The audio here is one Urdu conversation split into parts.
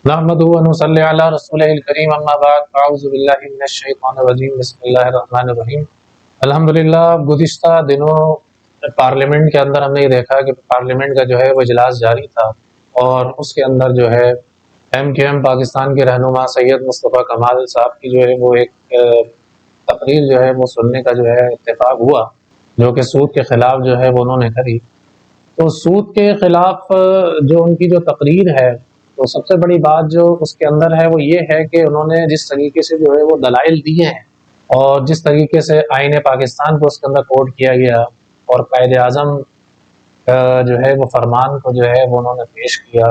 نحمدہ و نصلی علی رسولہ الکریم، اما بعد، اعوذ باللہ من الشیطان الرجیم، بسم اللہ الرحمن الرحیم۔ الحمدللہ گزشتہ دنوں پارلیمنٹ کے اندر ہم نے یہ دیکھا کہ پارلیمنٹ کا جو ہے وہ اجلاس جاری تھا، اور اس کے اندر جو ہے ایم کیو ایم پاکستان کے رہنما سید مصطفیٰ کمال صاحب کی جو ہے وہ ایک تقریر جو ہے وہ سننے کا جو ہے اتفاق ہوا، جو کہ سود کے خلاف جو ہے وہ انہوں نے کری۔ تو سود کے خلاف جو ان کی جو تقریر ہے، تو سب سے بڑی بات جو اس کے اندر ہے وہ یہ ہے کہ انہوں نے جس طریقے سے جو ہے وہ دلائل دیے ہیں، اور جس طریقے سے آئین پاکستان کو اس کے اندر کوٹ کیا گیا، اور قائد اعظم جو ہے وہ فرمان کو جو ہے وہ انہوں نے پیش کیا،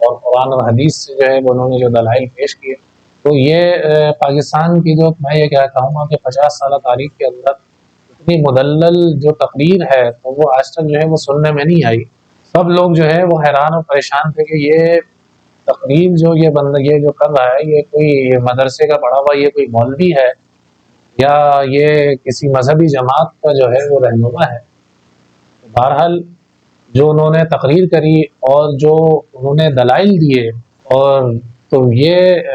اور قرآن اور حدیث سے جو ہے وہ انہوں نے جو دلائل پیش کیے، تو یہ پاکستان کی جو میں یہ کیا کہوں گا کہ 50 سالہ تاریخ کے اندر اتنی مدلل جو تقریر ہے تو وہ آج تک جو ہے وہ سننے میں نہیں آئی۔ سب لوگ جو ہے وہ حیران اور پریشان تھے کہ یہ تقریر جو یہ بندہ یہ جو کر رہا ہے، یہ کوئی مدرسے کا پڑھا ہوا، یہ کوئی مولوی ہے یا یہ کسی مذہبی جماعت کا جو ہے وہ رہنما ہے۔ بہرحال جو انہوں نے تقریر کری اور جو انہوں نے دلائل دیے، اور تو یہ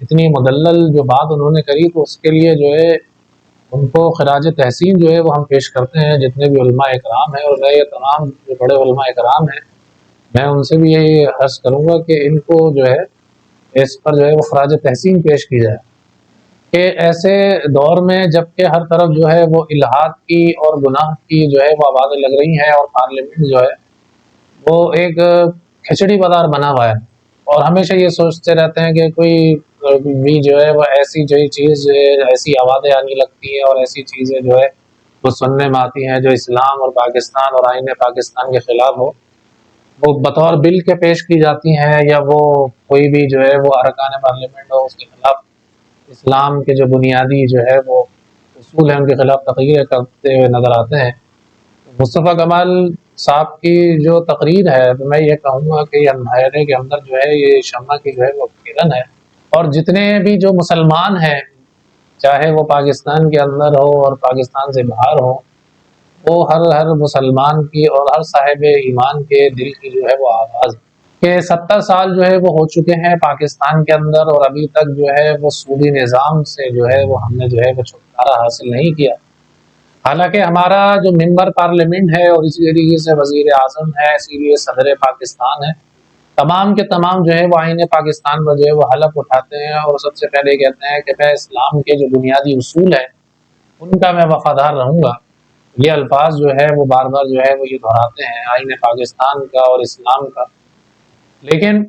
اتنی مدلل جو بات انہوں نے کری، تو اس کے لیے جو ہے ان کو خراج تحسین جو ہے وہ ہم پیش کرتے ہیں، جتنے بھی علماء اکرام ہیں، اور میں یہ تمام جو بڑے علماء اکرام ہیں، میں ان سے بھی یہی عرض کروں گا کہ ان کو جو ہے اس پر جو ہے وہ خراج تحسین پیش کی جائے، کہ ایسے دور میں جب کہ ہر طرف جو ہے وہ الحاد کی اور گناہ کی جو ہے وہ آوازیں لگ رہی ہیں، اور پارلیمنٹ جو ہے وہ ایک کھچڑی بازار بنا ہوا ہے، اور ہمیشہ یہ سوچتے رہتے ہیں کہ کوئی بھی جو ہے وہ ایسی جو چیز ایسی آوازیں آنے لگتی ہیں، اور ایسی چیزیں جو ہے وہ سننے میں آتی ہیں جو اسلام اور پاکستان اور آئین پاکستان کے خلاف ہو، وہ بطور بل کے پیش کی جاتی ہیں، یا وہ کوئی بھی جو ہے وہ ارکان پارلیمنٹ ہو اس کے خلاف اسلام کے جو بنیادی جو ہے وہ اصول ہیں ان کے خلاف تقریر کرتے ہوئے نظر آتے ہیں۔ مصطفیٰ کمال صاحب کی جو تقریر ہے، تو میں یہ کہوں گا کہ یہ اندھیرے کے اندر جو ہے یہ شمع کی جو ہے وہ کرن ہے، اور جتنے بھی جو مسلمان ہیں، چاہے وہ پاکستان کے اندر ہو اور پاکستان سے باہر ہو، وہ ہر مسلمان کی اور ہر صاحب ایمان کے دل کی جو ہے وہ آواز ہے کہ 70 سال جو ہے وہ ہو چکے ہیں پاکستان کے اندر، اور ابھی تک جو ہے وہ سودی نظام سے جو ہے وہ ہم نے جو ہے وہ چھٹکارا حاصل نہیں کیا۔ حالانکہ ہمارا جو ممبر پارلیمنٹ ہے، اور اسی طریقے سے وزیر اعظم ہے، اسی لیے صدر پاکستان ہے، تمام کے تمام جو ہے وہ آئین پاکستان پر جو ہے وہ حلف اٹھاتے ہیں، اور سب سے پہلے کہتے ہیں کہ میں اسلام کے جو بنیادی اصول ہیں ان کا میں وفادار رہوں گا۔ یہ الفاظ جو ہے وہ بار بار جو ہے وہ یہ دہراتے ہیں آئین پاکستان کا اور اسلام کا، لیکن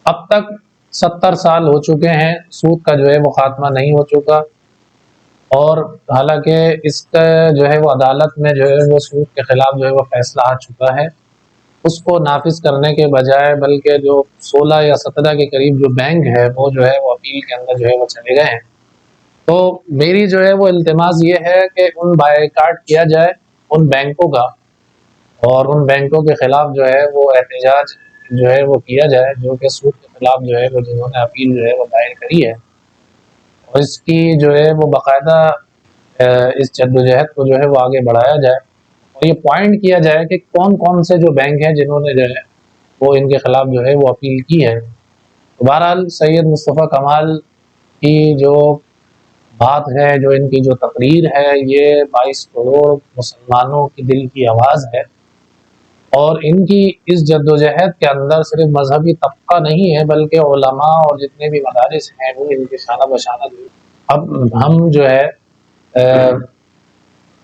اب تک 70 سال ہو چکے ہیں، سود کا جو ہے وہ خاتمہ نہیں ہو چکا، اور حالانکہ اس کا جو ہے وہ عدالت میں جو ہے وہ سود کے خلاف جو ہے وہ فیصلہ آ چکا ہے، اس کو نافذ کرنے کے بجائے بلکہ جو 16 یا 17 کے قریب جو بینک ہے وہ جو ہے وہ اپیل کے اندر جو ہے وہ چلے گئے ہیں۔ تو میری جو ہے وہ التماس یہ ہے کہ ان بائیکاٹ کیا جائے ان بینکوں کا، اور ان بینکوں کے خلاف جو ہے وہ احتجاج جو ہے وہ کیا جائے، جو کہ سود کے خلاف جو ہے وہ جنہوں نے اپیل جو ہے وہ دائر کری ہے، اور اس کی جو ہے وہ باقاعدہ اس جدوجہد کو جو ہے وہ آگے بڑھایا جائے، اور یہ پوائنٹ کیا جائے کہ کون کون سے جو بینک ہیں جنہوں نے جو ہے وہ ان کے خلاف جو ہے وہ اپیل کی ہے۔ بہرحال سید مصطفیٰ کمال کی جو بات ہے، جو ان کی جو تقریر ہے، یہ 22 کروڑ مسلمانوں کی دل کی آواز ہے، اور ان کی اس جدوجہد کے اندر صرف مذہبی طبقہ نہیں ہے بلکہ علماء اور جتنے بھی مدارس ہیں وہ ان کے شانہ بشانہ۔ اب ہم جو ہے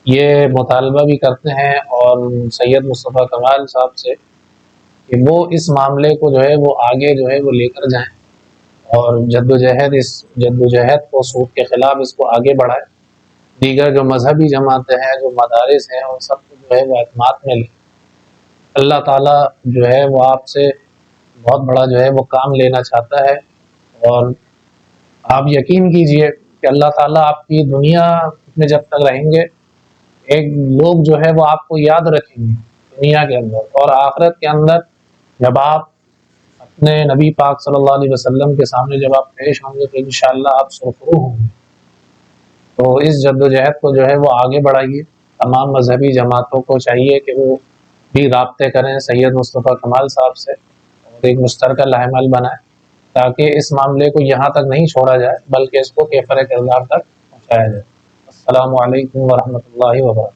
یہ مطالبہ بھی کرتے ہیں اور سید مصطفیٰ کمال صاحب سے کہ وہ اس معاملے کو جو ہے وہ آگے جو ہے وہ لے کر جائیں، اور اس جدوجہد کو سود کے خلاف اس کو آگے بڑھائیں۔ دیگر جو مذہبی جماعتیں ہیں، جو مدارس ہیں، ان سب کو جو ہے وہ اعتماد میں لیں۔ اللہ تعالیٰ جو ہے وہ آپ سے بہت بڑا جو ہے وہ کام لینا چاہتا ہے، اور آپ یقین کیجئے کہ اللہ تعالیٰ آپ کی دنیا میں جب تک رہیں گے، ایک لوگ جو ہے وہ آپ کو یاد رکھیں گے دنیا کے اندر، اور آخرت کے اندر جب آپ اپنے نبی پاک صلی اللہ علیہ وسلم کے سامنے جب آپ پیش ہوں گے تو انشاءاللہ آپ سرخرو ہوں گے۔ تو اس جدوجہد کو جو ہے وہ آگے بڑھائیے۔ تمام مذہبی جماعتوں کو چاہیے کہ وہ بھی رابطے کریں سید مصطفیٰ کمال صاحب سے، اور ایک مشترکہ لائحہ عمل بنائیں، تاکہ اس معاملے کو یہاں تک نہیں چھوڑا جائے بلکہ اس کو کیفر کردار تک پہنچایا جائے۔ السلام علیکم ورحمۃ اللہ وبرکاتہ۔